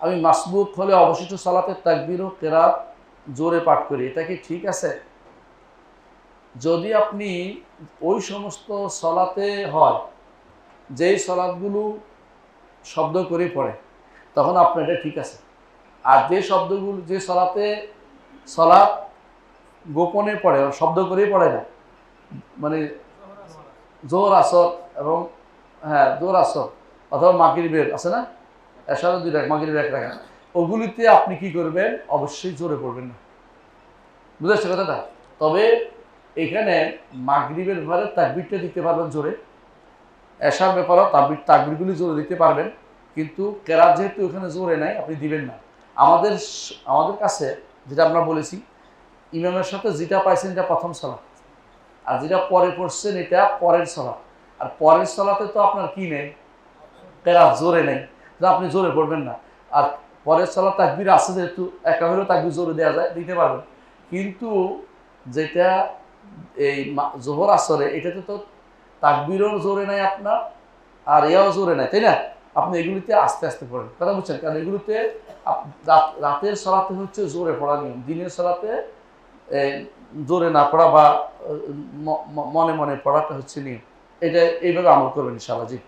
আমি মাসবুক হলে অবশিষ্ট সালাতে তাকবীর ও কেরাত জোরে পাঠ করি, এটা কি ঠিক আছে? যদি আপনি ওই সমস্ত সলাতে হয় যেই সলাৎগুলো শব্দ করে পড়ে, তখন আপনার এটা ঠিক আছে। আর যে শব্দগুলো, যে সলাতে সলাৎ গোপনে পড়ে, শব্দ করেই পড়ে না, মানে জোর আসর এবং হ্যাঁ জোর আসর অথবা মাগরিবের আছে না, এশারও 2 রাকাত, মাগরিবের 1 রাকাত, ওগুলিতে আপনি কি করবেন? অবশ্যই জোরে পড়বেন না। বুঝেছে কথাটা? তবে এখানে মাগরিবের ঘরে তাকবীরটা দিতে পারবেন জোরে, এশার ব্যাপারেও তাকবীরগুলি জোরে দিতে পারবেন, কিন্তু কেরাত যেহেতু ওখানে জোরে নাই, আপনি দিবেন না। আমাদের আমাদের কাছে যেটা আমরা বলেছি, ইমামের সাথে যেটা পাইছেন এটা প্রথম সালাত, আর যেটা পরে পড়ছেন এটা পরের সালাত। আর পরের সালাতে তো আপনার কি নেই, কেরাত জোরে নেই, আপনি জোরে পড়বেন না। আর পরের সালাত তাকবীর আছে যেহেতু, একা হলেও তাকবীর জোরে দেওয়া যায়, দিতে পারবেন। কিন্তু যেটা এই জোহর আসরে, এটাতে তো তাকবীরও জোরে নাই আপনার, আর এও জোরে নাই, তাই না? আপনি এগুলিতে আস্তে আস্তে পড়েন, কথা বুঝছেন? কারণ এগুলিতে রাতের সালাতে হচ্ছে জোরে পড়া নিয়ম, দিনের সালাতে জোরে না পড়া বা মনে মনে পড়াটা হচ্ছে নিয়ম। এটা এইভাবে আমল করবেন ইনশাআল্লাহ। জি।